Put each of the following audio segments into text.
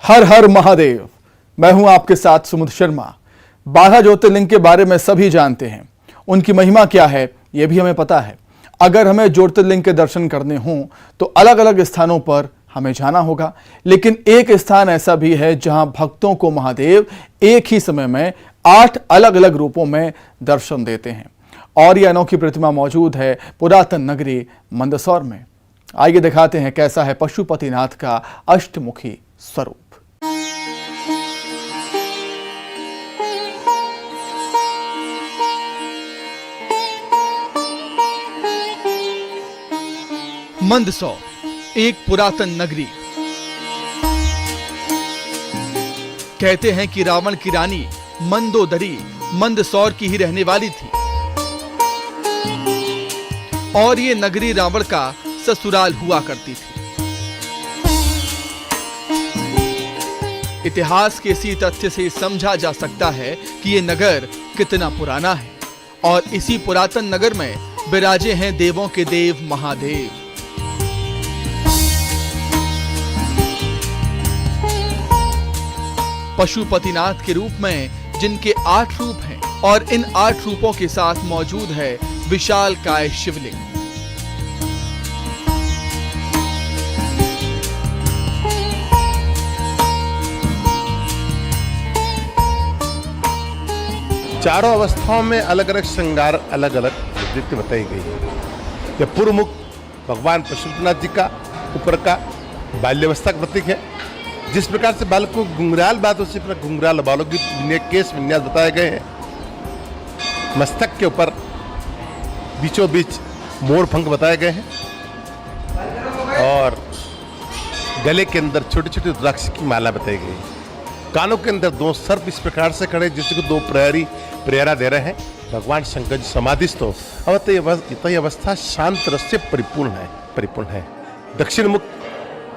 हर हर महादेव। मैं हूं आपके साथ सुमुद शर्मा। 12 ज्योतिर्लिंग के बारे में सभी जानते हैं, उनकी महिमा क्या है यह भी हमें पता है। अगर हमें ज्योतिर्लिंग के दर्शन करने हों तो अलग अलग स्थानों पर हमें जाना होगा, लेकिन एक स्थान ऐसा भी है जहां भक्तों को महादेव एक ही समय में 8 अलग अलग रूपों में दर्शन देते हैं। और यह अनोखी प्रतिमा मौजूद है पुरातन नगरी मंदसौर में। आइए दिखाते हैं कैसा है पशुपतिनाथ का अष्टमुखी स्वरूप। मंदसौर एक पुरातन नगरी। कहते हैं कि रावण की रानी मंदोदरी मंदसौर की ही रहने वाली थी और ये नगरी रावण का ससुराल हुआ करती थी। इतिहास के इसी तथ्य से समझा जा सकता है कि ये नगर कितना पुराना है और इसी पुरातन नगर में विराजे हैं देवों के देव महादेव। पशुपतिनाथ के रूप में जिनके 8 रूप हैं और इन 8 रूपों के साथ मौजूद है विशालकाय शिवलिंग। चारों अवस्थाओं में अलग अलग श्रृंगार, अलग अलग विधि बताई गई है। यह पूर्व मुख भगवान पशुपतिनाथ जी का ऊपर का बाल्यावस्था का प्रतीक है। जिस प्रकार से बालक को घुंघराल बात उसी प्रकार घुंघराल बालों की केश विन्यास बताए गए हैं। मस्तक के ऊपर बीचों बीच मोर पंख बताए गए हैं और गले के अंदर छोटे छोटे रुद्राक्ष की माला बताई गई है। कानों के अंदर 2 सर्प इस प्रकार से खड़े जिसको 2 प्रहरी प्रेरणा दे रहे हैं। भगवान शंकर जी समाधिस्थ हो अवत अवस्था शांत रस से परिपूर्ण है। दक्षिण मुख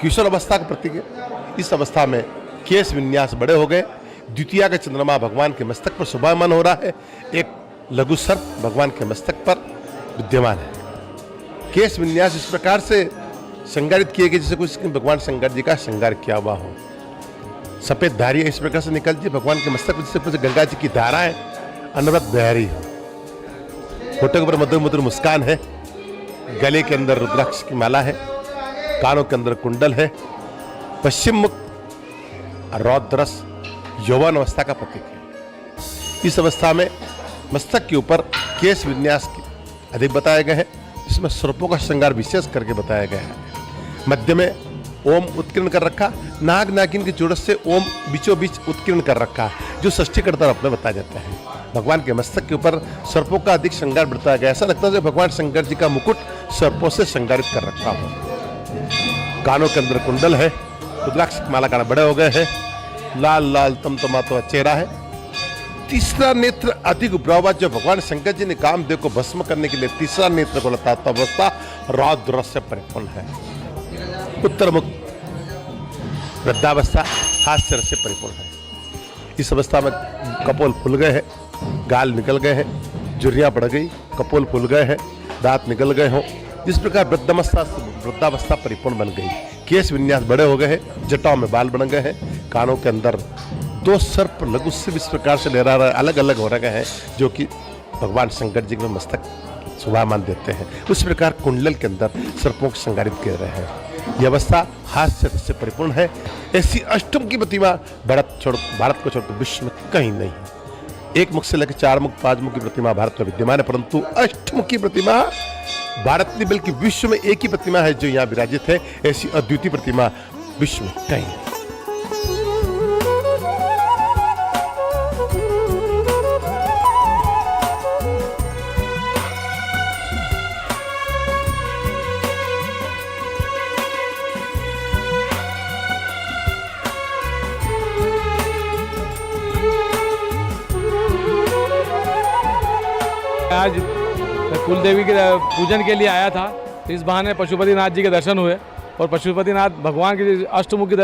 किशोर अवस्था का प्रतीक है। इस अवस्था में केश विन्यास बड़े हो गए। द्वितीया का चंद्रमा भगवान के मस्तक पर शोभायमान हो रहा है। एक लघु सर्प भगवान के मस्तक पर विद्यमान है। केश विन्यास इस प्रकार से श्रृंगारित किए गए जैसे कुछ भगवान शंकर जी का श्रृंगार किया हुआ हो। सफेद धारियां इस प्रकार से निकलती है भगवान के मस्तक पर जैसे गंगा जी की धाराएं अनवरत बह रही हो। होठों के ऊपर मधुर मधुर मुस्कान है। गले के अंदर रुद्राक्ष की माला है। कानों के अंदर कुंडल है। पश्चिम मुख रौद्रस यौवन अवस्था का प्रतीक है। इस अवस्था में मस्तक के ऊपर केश विन्यास अधिक बताए गए हैं, जिसमें सर्पों का श्रृंगार विशेष करके बताया गया है। मध्य में ओम उत्कीर्ण कर रखा, नाग नागिन की जुड़त से ओम बीचों बीच उत्कीर्ण कर रखा, जो षष्ठी करता अपने बताया जाता है। भगवान के मस्तक के ऊपर सर्पों का अधिक श्रृंगार बताया गया। ऐसा लगता है कि भगवान शंकर जी का मुकुट सर्पों से श्रृंगारित कर रखा हो। कानों के अंदर कुंडल है। रुद्राक्ष माला कान बड़े हो गए हैं। लाल लाल तमतमाता चेहरा है। तीसरा नेत्र अधिक उभरा हुआ, जो भगवान शंकर जी ने कामदेव को भस्म करने के लिए तीसरा नेत्र को लता अवस्था रौद्र से परिपूर्ण है। उत्तर मुख वृद्धावस्था हास्य रस से परिपूर्ण है। इस अवस्था में कपोल फूल गए हैं, गाल निकल गए हैं, झुर्रियां बढ़ गई, कपोल फूल गए हैं, दांत निकल गए हों। जिस प्रकार वृद्धावस्था परिपूर्ण बन गई। केश विन्यास बड़े हो गए हैं। जटाओं में बाल बन गए हैं। कानों के अंदर 2 सर्प लघु से इस प्रकार से लहरा रहे अलग अलग हो रहे हैं, जो कि भगवान शंकर जी के मस्तक शोभामान देते हैं। उस प्रकार कुंडल के अंदर सर्पों को श्रृंगारित कर रहे हैं। यह अवस्था हास्य से परिपूर्ण है। ऐसी अष्टम की प्रतिमा भारत को छोड़कर विश्व में कहीं नहीं है। 1 मुख से लेकर 4 मुख 5 मुख की प्रतिमा भारत में विद्यमान है, परंतु अष्टमुखी प्रतिमा भारत नहीं बल्कि विश्व में एक ही प्रतिमा है जो यहाँ विराजित है। ऐसी अद्वितीय प्रतिमा विश्व में कहीं नहीं। आज कुलदेवी के पूजन के लिए आया था, तो इस बहाने पशुपतिनाथ जी के दर्शन हुए और पशुपतिनाथ भगवान के अष्टमुखी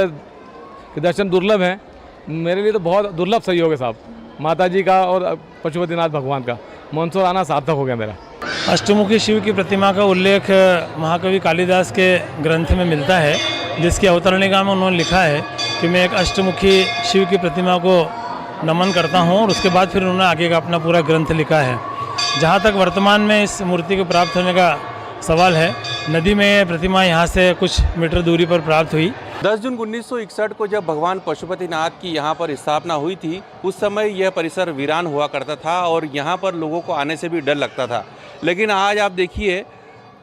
के दर्शन दुर्लभ हैं। मेरे लिए तो बहुत दुर्लभ सहयोग है साहब, माता जी का और पशुपतिनाथ भगवान का। मंदसौर आना सार्थक हो गया मेरा। अष्टमुखी शिव की प्रतिमा का उल्लेख महाकवि कालिदास के ग्रंथ में मिलता है, जिसकी अवतरणिका में उन्होंने लिखा है कि कि मैं एक अष्टमुखी शिव की प्रतिमा को नमन करता हूँ और उसके बाद फिर उन्होंने आगे का अपना पूरा ग्रंथ लिखा है। जहाँ तक वर्तमान में इस मूर्ति को प्राप्त होने का सवाल है, नदी में प्रतिमा यहाँ से कुछ मीटर दूरी पर प्राप्त हुई। 10 जून 1961 को जब भगवान पशुपतिनाथ की यहाँ पर स्थापना हुई थी, उस समय यह परिसर वीरान हुआ करता था और यहाँ पर लोगों को आने से भी डर लगता था। लेकिन आज आप देखिए,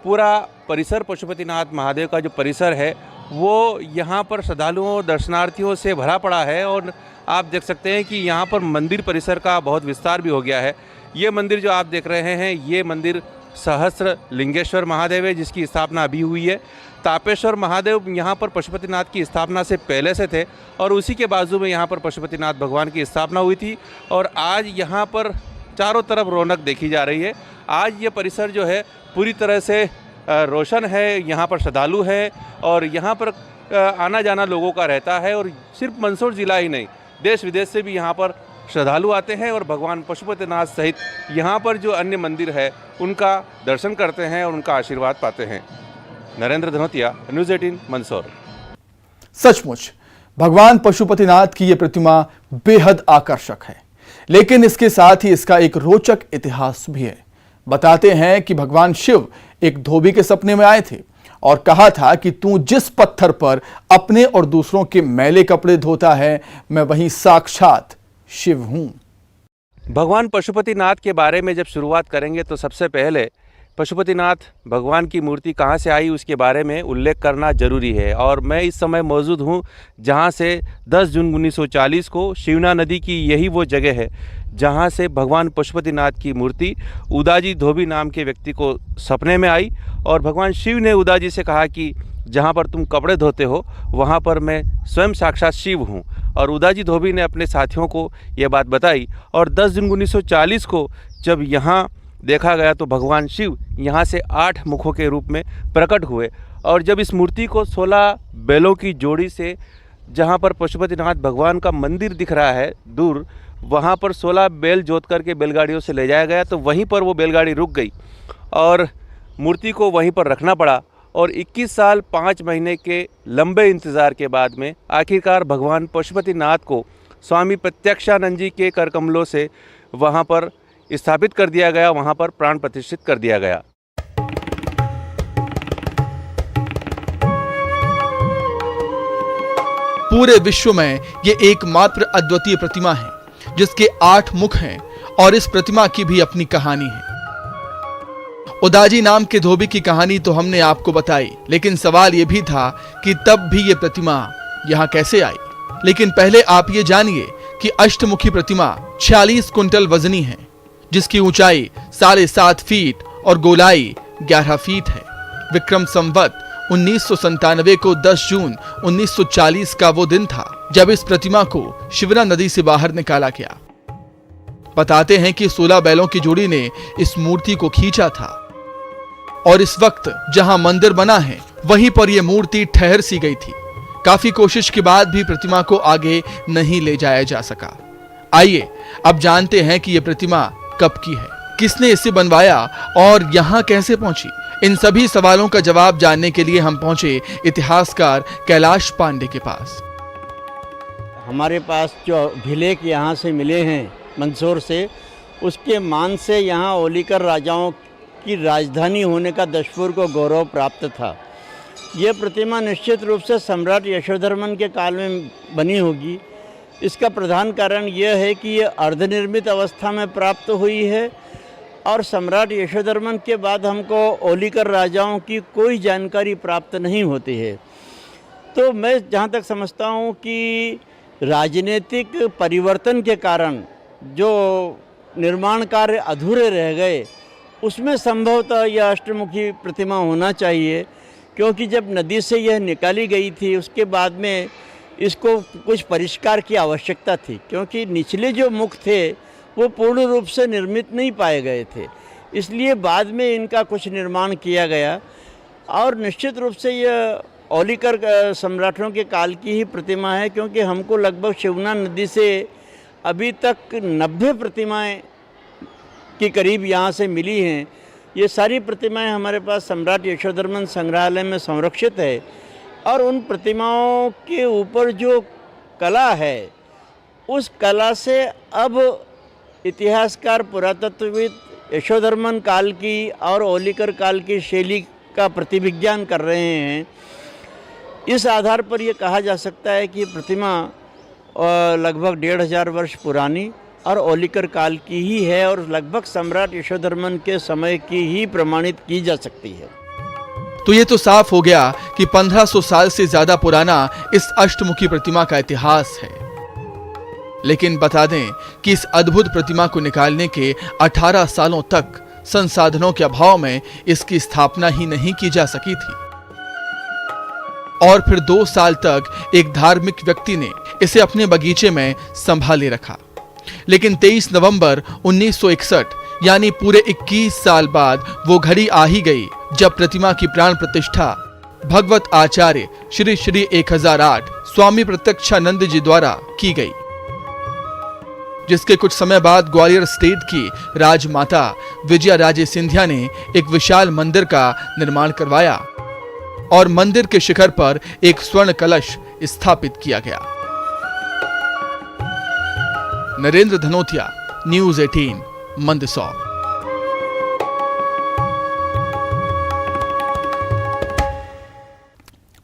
पूरा परिसर पशुपतिनाथ महादेव का जो परिसर है वो यहाँ पर श्रद्धालुओं दर्शनार्थियों से भरा पड़ा है और आप देख सकते हैं कि यहाँ पर मंदिर परिसर का बहुत विस्तार भी हो गया है। ये मंदिर जो आप देख रहे हैं, ये मंदिर सहस्त्र लिंगेश्वर महादेव है, जिसकी स्थापना अभी हुई है। तापेश्वर महादेव यहाँ पर पशुपतिनाथ की स्थापना से पहले से थे और उसी के बाजू में यहाँ पर पशुपतिनाथ भगवान की स्थापना हुई थी और आज यहाँ पर चारों तरफ रौनक देखी जा रही है। आज ये परिसर जो है पूरी तरह से रोशन है, यहाँ पर श्रद्धालु है और यहाँ पर आना जाना लोगों का रहता है और सिर्फ मंदसौर ज़िला ही नहीं, देश विदेश से भी यहाँ पर श्रद्धालु आते हैं और भगवान पशुपतिनाथ सहित यहाँ पर जो अन्य मंदिर है उनका दर्शन करते हैं और उनका आशीर्वाद पाते हैं। नरेंद्र धनोतिया, न्यूज़ 18 मंदसौर। सचमुच भगवान पशुपतिनाथ की ये प्रतिमा बेहद आकर्षक है, लेकिन इसके साथ ही इसका एक रोचक इतिहास भी है। बताते हैं कि भगवान शिव एक धोबी के सपने में आए थे और कहा था कि तू जिस पत्थर पर अपने और दूसरों के मैले कपड़े धोता है, मैं वहीं साक्षात शिव हूं। भगवान पशुपतिनाथ के बारे में जब शुरुआत करेंगे तो सबसे पहले पशुपतिनाथ भगवान की मूर्ति कहाँ से आई उसके बारे में उल्लेख करना जरूरी है। और मैं इस समय मौजूद हूँ जहाँ से 10 जून 1940 को शिवना नदी की यही वो जगह है जहाँ से भगवान पशुपतिनाथ की मूर्ति उदाजी धोबी नाम के व्यक्ति को सपने में आई और भगवान शिव ने उदाजी से कहा कि जहाँ पर तुम कपड़े धोते हो वहाँ पर मैं स्वयं साक्षात शिव हूँ। और उदाजी धोबी ने अपने साथियों को ये बात बताई और 10 जून 1940 को जब यहाँ देखा गया तो भगवान शिव यहाँ से 8 मुखों के रूप में प्रकट हुए। और जब इस मूर्ति को 16 बैलों की जोड़ी से, जहाँ पर पशुपतिनाथ भगवान का मंदिर दिख रहा है दूर, वहाँ पर 16 बैल जोत करके बैलगाड़ियों से ले जाया गया तो वहीं पर वो बैलगाड़ी रुक गई और मूर्ति को वहीं पर रखना पड़ा। और 21 साल 5 महीने के लंबे इंतज़ार के बाद में आखिरकार भगवान पशुपतिनाथ को स्वामी प्रत्यक्षानंद जी के करकमलों से वहाँ पर स्थापित कर दिया गया, वहाँ पर प्राण प्रतिष्ठित कर दिया गया। पूरे विश्व में ये एकमात्र अद्वितीय प्रतिमा है जिसके 8 मुख हैं और इस प्रतिमा की भी अपनी कहानी है। उदाजी नाम के धोबी की कहानी तो हमने आपको बताई, लेकिन सवाल यह भी था कि तब भी ये प्रतिमा यहाँ कैसे आई। लेकिन पहले आप ये जानिए कि अष्टमुखी प्रतिमा 46 कुंटल वजनी है, जिसकी ऊंचाई 7.5 फीट और गोलाई 11 फीट है। विक्रम संवत 1997 को 10 जून 1940 का वो दिन था जब इस प्रतिमा को शिवना नदी से बाहर निकाला गया। बताते हैं कि 16 बैलों की जोड़ी ने इस मूर्ति को खींचा था और इस वक्त जहां मंदिर बना है वहीं पर यह मूर्ति ठहर सी गई थी। काफी कोशिश के बाद भी प्रतिमा को आगे नहीं ले जाया जा सका। आइए अब जानते हैं कि यह प्रतिमा कब की है, किसने इसे बनवाया और यहां कैसे पहुंची। इन सभी सवालों का जवाब जानने के लिए हम पहुंचे इतिहासकार कैलाश पांडे के पास। हमारे पास जो अभिलेख यहाँ से मिले हैं मंदसौर से, उसके मान से यहाँ ओलिकर राजाओं की राजधानी होने का दशपुर को गौरव प्राप्त था। यह प्रतिमा निश्चित रूप से सम्राट यशोधर्मन के काल में बनी होगी। इसका प्रधान कारण यह है कि यह अर्धनिर्मित अवस्था में प्राप्त हुई है और सम्राट यशोधर्मन के बाद हमको ओलिकर राजाओं की कोई जानकारी प्राप्त नहीं होती है। तो मैं जहाँ तक समझता हूँ कि राजनीतिक परिवर्तन के कारण जो निर्माण कार्य अधूरे रह गए, उसमें संभवतः यह अष्टमुखी प्रतिमा होना चाहिए, क्योंकि जब नदी से यह निकाली गई थी उसके बाद में इसको कुछ परिष्कार की आवश्यकता थी, क्योंकि निचले जो मुख थे वो पूर्ण रूप से निर्मित नहीं पाए गए थे, इसलिए बाद में इनका कुछ निर्माण किया गया। और निश्चित रूप से यह ओलिकर सम्राटों के काल की ही प्रतिमा है, क्योंकि हमको लगभग शिवना नदी से अभी तक 90 प्रतिमाएं के करीब यहाँ से मिली हैं। ये सारी प्रतिमाएं हमारे पास सम्राट यशोधर्मन संग्रहालय में संरक्षित है और उन प्रतिमाओं के ऊपर जो कला है, उस कला से अब इतिहासकार पुरातत्वविद यशोधर्मन काल की और ओलिकर काल की शैली का प्रतिविज्ञान कर रहे हैं। इस आधार पर यह कहा जा सकता है कि प्रतिमा लगभग 1500 वर्ष पुरानी और ओलिकर काल की ही है और लगभग सम्राट यशोधर्मन के समय की ही प्रमाणित की जा सकती है। तो ये तो साफ हो गया कि 1500 साल से ज्यादा पुराना इस अष्टमुखी प्रतिमा का इतिहास है। लेकिन बता दें कि इस अद्भुत प्रतिमा को निकालने के 18 सालों तक संसाधनों के अभाव में इसकी स्थापना ही नहीं की जा सकी थी और फिर 2 साल तक एक धार्मिक व्यक्ति ने इसे अपने बगीचे में संभाले रखा। लेकिन 23 नवंबर 1961 यानी पूरे 21 साल बाद वो घड़ी आ ही गई जब प्रतिमा की प्राण प्रतिष्ठा भगवत आचार्य श्री श्री 1008 स्वामी प्रत्यक्षानंद जी द्वारा की गई, जिसके कुछ समय बाद ग्वालियर स्टेट की राजमाता विजया राजे सिंधिया ने एक विशाल मंदिर का निर्माण करवाया और मंदिर के शिखर पर एक स्वर्ण कलश स्थापित किया गया। नरेंद्र धनोतिया, न्यूज़ 18, मंदसौर।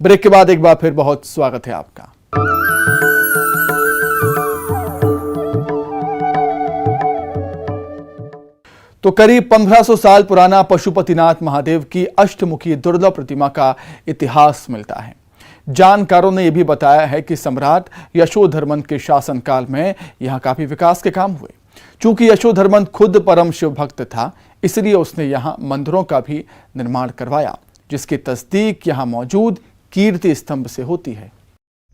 ब्रेक के बाद एक बार फिर बहुत स्वागत है आपका। तो करीब 1500 साल पुराना पशुपतिनाथ महादेव की अष्टमुखी दुर्लभ प्रतिमा का इतिहास मिलता है। जानकारों ने यह भी बताया है कि सम्राट यशोधर्मन के शासनकाल में यहां काफी विकास के काम हुए। चूंकि यशोधर्मन खुद परम शिव भक्त था, इसलिए उसने यहां मंदिरों का भी निर्माण करवाया, जिसकी तस्दीक यहां मौजूद कीर्ति स्तंभ से होती है।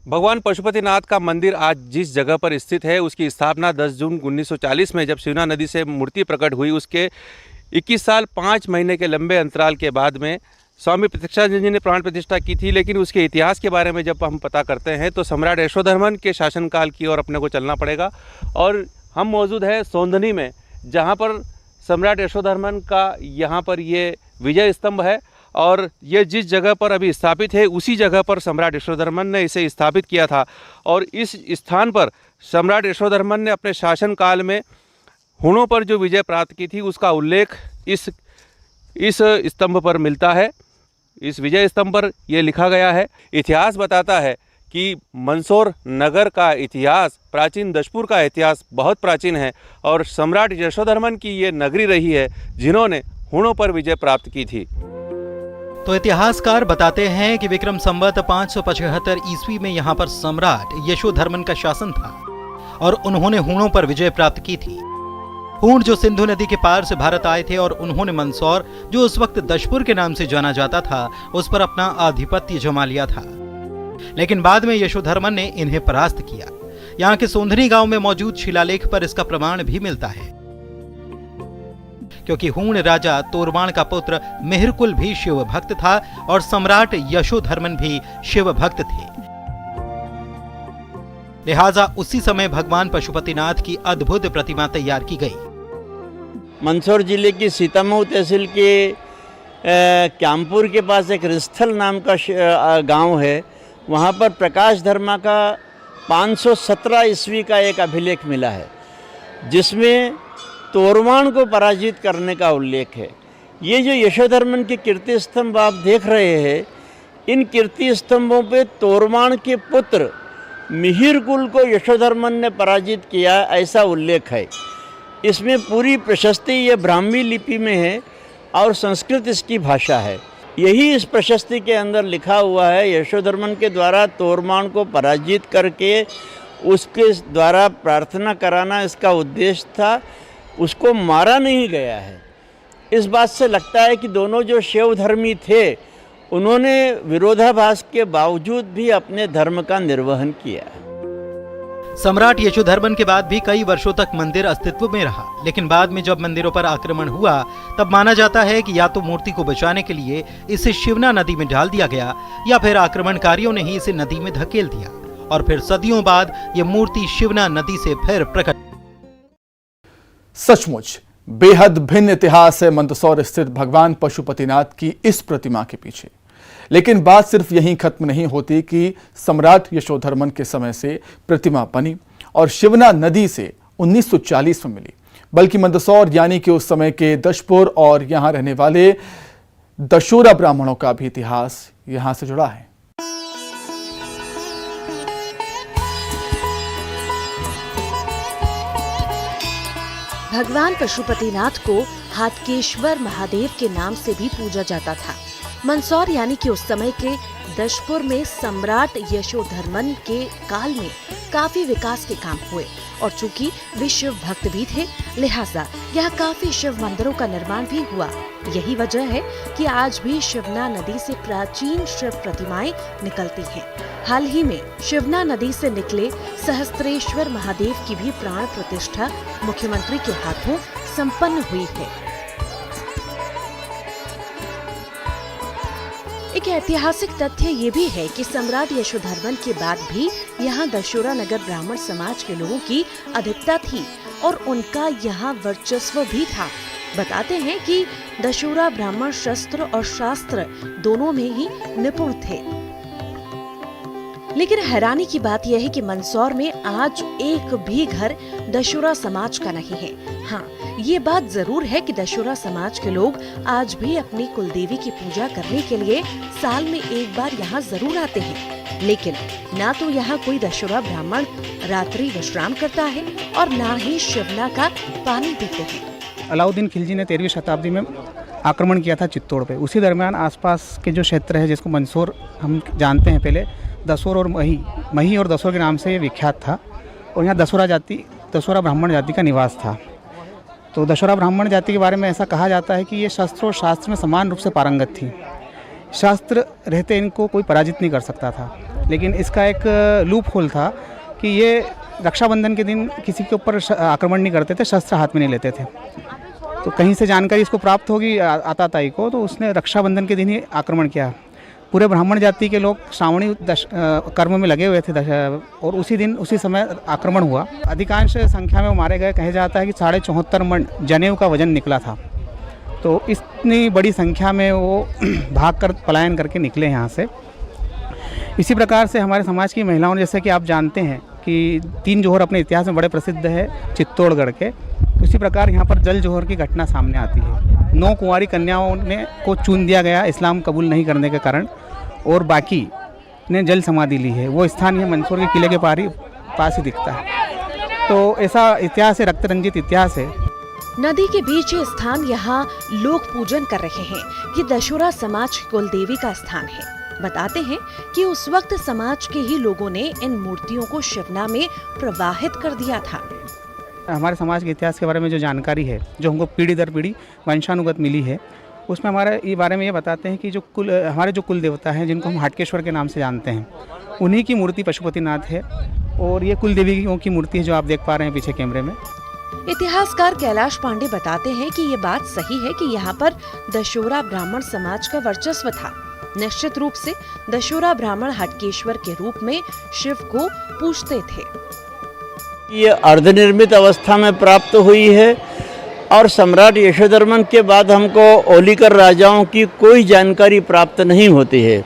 भगवान पशुपतिनाथ का मंदिर आज जिस जगह पर स्थित है उसकी स्थापना 10 जून 1940 में जब शिवना नदी से मूर्ति प्रकट हुई, उसके 21 साल 5 महीने के लंबे अंतराल के बाद में स्वामी प्रत्यक्षानंद जी ने प्राण प्रतिष्ठा की थी। लेकिन उसके इतिहास के बारे में जब हम पता करते हैं तो सम्राट यशोधर्मन के शासनकाल की ओर अपने को चलना पड़ेगा। और हम मौजूद है सोंधनी में, जहाँ पर सम्राट यशोधर्मन का यहाँ पर ये विजय स्तंभ है और ये जिस जगह पर अभी स्थापित है उसी जगह पर सम्राट यशोधर्मन ने इसे स्थापित किया था। और इस स्थान पर सम्राट यशोधर्मन ने अपने शासनकाल में हुणों पर जो विजय प्राप्त की थी उसका उल्लेख इस स्तंभ पर मिलता है। इस विजय स्तंभ पर यह लिखा गया है। इतिहास बताता है कि मंदसौर नगर का इतिहास, प्राचीन दशपुर का इतिहास बहुत प्राचीन है और सम्राट यशोधर्मन की ये नगरी रही है जिन्होंने हुणों पर विजय प्राप्त की थी। तो इतिहासकार बताते हैं कि विक्रम संवत 575 ईस्वी में यहाँ पर सम्राट यशोधर्मन का शासन था और उन्होंने हुणों पर विजय प्राप्त की थी। हुण जो सिंधु नदी के पार से भारत आए थे और उन्होंने मंदसौर, जो उस वक्त दशपुर के नाम से जाना जाता था, उस पर अपना आधिपत्य जमा लिया था। लेकिन बाद में यशोधर्मन ने इन्हें परास्त किया। यहाँ के सोंधनी गांव में मौजूद शिलालेख पर इसका प्रमाण भी मिलता है, क्योंकि हूण राजा तोरबाण का पुत्र मिहिरकुल भी शिव भक्त था और सम्राट यशोधर्मन भी शिव भक्त थे। लिहाजा उसी समय भगवान पशुपतिनाथ की अद्भुत प्रतिमा तैयार की गई। मंदसौर जिले की सीतामऊ तहसील के क्यामपुर के पास एक रिस्थल नाम का गांव है। वहां पर प्रकाश धर्मा का 517 ईस्वी का एक अभिलेख मिला है, जिसमें तोरवाण को पराजित करने का उल्लेख है। ये जो यशोधर्मन के कीर्ति स्तंभ आप देख रहे हैं, इन कीर्ति स्तंभों पे तोरवाण के पुत्र मिहिरकुल को यशोधर्मन ने पराजित किया, ऐसा उल्लेख है। इसमें पूरी प्रशस्ति ये ब्राह्मी लिपि में है और संस्कृत इसकी भाषा है। यही इस प्रशस्ति के अंदर लिखा हुआ है, यशोधर्मन के द्वारा तोरवाण को पराजित करके उसके द्वारा प्रार्थना कराना इसका उद्देश्य था। उसको मारा नहीं गया है। इस बात से लगता है कि दोनों जो शिव धर्मी थे, उन्होंने विरोधाभास के बावजूद भी अपने धर्म का निर्वहन किया। सम्राट यशोधर्मन के बाद भी कई वर्षों तक मंदिर अस्तित्व में रहा, लेकिन बाद में जब मंदिरों पर आक्रमण हुआ तब माना जाता है कि या तो मूर्ति को बचाने के लिए इसे शिवना नदी में डाल दिया गया या फिर आक्रमणकारियों ने ही इसे नदी में धकेल दिया और फिर सदियों बाद ये मूर्ति शिवना नदी से फिर प्रकट। सचमुच बेहद भिन्न इतिहास है मंदसौर स्थित भगवान पशुपतिनाथ की इस प्रतिमा के पीछे। लेकिन बात सिर्फ यहीं खत्म नहीं होती कि सम्राट यशोधर्मन के समय से प्रतिमा बनी और शिवना नदी से 1940 में मिली, बल्कि मंदसौर यानी कि उस समय के दशपुर और यहां रहने वाले दशोरा ब्राह्मणों का भी इतिहास यहां से जुड़ा है। भगवान पशुपतिनाथ को हाटकेश्वर महादेव के नाम से भी पूजा जाता था। मंदसौर यानी कि उस समय के दशपुर में सम्राट यशोधर्मन के काल में काफी विकास के काम हुए और चूंकि वे शिव भक्त भी थे, लिहाजा यहाँ काफी शिव मंदिरों का निर्माण भी हुआ। यही वजह है कि आज भी शिवना नदी से प्राचीन शिव प्रतिमाएं निकलती हैं। हाल ही में शिवना नदी से निकले सहस्त्रेश्वर महादेव की भी प्राण प्रतिष्ठा मुख्यमंत्री के हाथों संपन्न हुई है। एक ऐतिहासिक तथ्य ये भी है कि सम्राट यशोधर्मन के बाद भी यहाँ दशोरा नगर ब्राह्मण समाज के लोगों की अधिकता थी और उनका यहाँ वर्चस्व भी था। बताते हैं कि दशोरा ब्राह्मण शस्त्र और शास्त्र दोनों में ही निपुण थे। लेकिन हैरानी की बात यह है कि मंदसौर में आज एक भी घर दशोरा समाज का नहीं है। हाँ, ये बात जरूर है कि दशोरा समाज के लोग आज भी अपनी कुलदेवी की पूजा करने के लिए साल में एक बार यहाँ जरूर आते हैं, लेकिन ना तो यहाँ कोई दशोरा ब्राह्मण रात्रि विश्राम करता है और ना ही शिवना का पानी पीते हैं। अलाउद्दीन खिलजी ने 13वीं शताब्दी में आक्रमण किया था चित्तौड़ पे। उसी दरमियान आसपास के जो क्षेत्र है जिसको मंदसौर हम जानते हैं, पहले दसौर और मही और दसौर के नाम से ये विख्यात था और यहाँ दशोरा ब्राह्मण जाति का निवास था। तो दशोरा ब्राह्मण जाति के बारे में ऐसा कहा जाता है कि ये शस्त्र और शास्त्र में समान रूप से पारंगत थी। शास्त्र रहते इनको कोई पराजित नहीं कर सकता था, लेकिन इसका एक लूप होल था कि ये रक्षाबंधन के दिन किसी के ऊपर आक्रमण नहीं करते थे, शस्त्र हाथ में नहीं लेते थे। तो कहीं से जानकारी इसको प्राप्त होगी आताताई को, तो उसने रक्षाबंधन के दिन ही आक्रमण किया। पूरे ब्राह्मण जाति के लोग श्रावणी कर्म में लगे हुए थे और उसी समय आक्रमण हुआ। अधिकांश संख्या में वो मारे गए। कहा जाता है कि 74.5 मन जनेऊ का वजन निकला था। तो इतनी बड़ी संख्या में वो भागकर पलायन करके निकले यहाँ से। इसी प्रकार से हमारे समाज की महिलाओं ने, जैसे कि आप जानते हैं कि 3 जोहर अपने इतिहास में बड़े प्रसिद्ध है चित्तौड़गढ़ के, उसी प्रकार यहाँ पर जल जोहर की घटना सामने आती है। 9 कुंवारी कन्याओं को चुन दिया गया इस्लाम कबूल नहीं करने के कारण, और बाकी ने जल समाधि ली है। वो स्थान ये मंदसौर के किले के पास ही दिखता है। तो ऐसा इतिहास है, रक्त रंजित इतिहास है। नदी के बीच ये स्थान यहाँ लोग पूजन कर रहे हैं। ये दशोरा समाज की कुलदेवी का स्थान है। बताते हैं कि उस वक्त समाज के ही लोगों ने इन मूर्तियों को शिवना में प्रवाहित कर दिया था। हमारे समाज के इतिहास के बारे में जो जानकारी है, जो हमको पीढ़ी दर पीढ़ी वंशानुगत मिली है, उसमें हमारे ये बारे में ये बताते हैं कि हमारे जो कुल देवता हैं, जिनको हम हाटकेश्वर के नाम से जानते हैं, उन्हीं की मूर्ति पशुपतिनाथ है और ये कुल देवियों की मूर्ति है जो आप देख पा रहे हैं पीछे कैमरे में। इतिहासकार कैलाश पांडे बताते हैं कि ये बात सही है कि यहाँ पर दशोरा ब्राह्मण समाज का वर्चस्व था। निश्चित रूप से दशोरा ब्राह्मण हाटकेश्वर के रूप में शिव को पूजते थे। ये अर्धनिर्मित अवस्था में प्राप्त हुई है और सम्राट यशोधर्मन के बाद हमको ओलीकर राजाओं की कोई जानकारी प्राप्त नहीं होती है।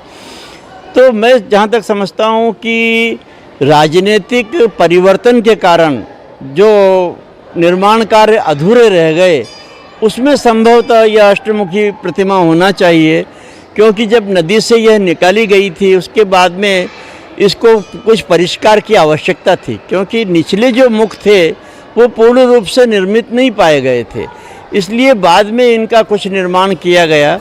तो मैं जहाँ तक समझता हूँ कि राजनीतिक परिवर्तन के कारण जो निर्माण कार्य अधूरे रह गए, उसमें संभवतः यह अष्टमुखी प्रतिमा होना चाहिए, क्योंकि जब नदी से यह निकाली गई थी उसके बाद में इसको कुछ परिष्कार की आवश्यकता थी, क्योंकि निचले जो मुख थे वो पूर्ण रूप से निर्मित नहीं पाए गए थे, इसलिए बाद में इनका कुछ निर्माण किया गया।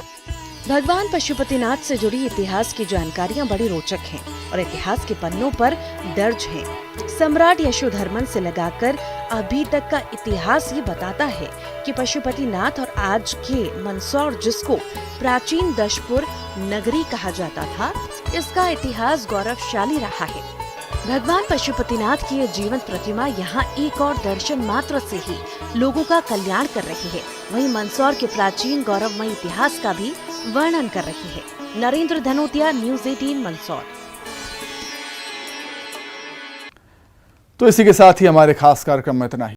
भगवान पशुपतिनाथ से जुड़ी इतिहास की जानकारियां बड़ी रोचक हैं और इतिहास के पन्नों पर दर्ज हैं। सम्राट यशोधर्मन से लगाकर अभी तक का इतिहास ये बताता है कि पशुपतिनाथ और आज के मंदसौर, जिसको प्राचीन दशपुर नगरी कहा जाता था, इसका इतिहास गौरवशाली रहा है। भगवान पशुपतिनाथ की ये जीवंत प्रतिमा यहाँ एक और दर्शन मात्र से ही लोगों का कल्याण कर रही है, वहीं मंदसौर के प्राचीन गौरवमय इतिहास का भी वर्णन कर रही है। नरेंद्र धनोतिया, न्यूज़ 18 मंदसौर। तो इसी के साथ ही हमारे खास कार्यक्रम में इतना ही।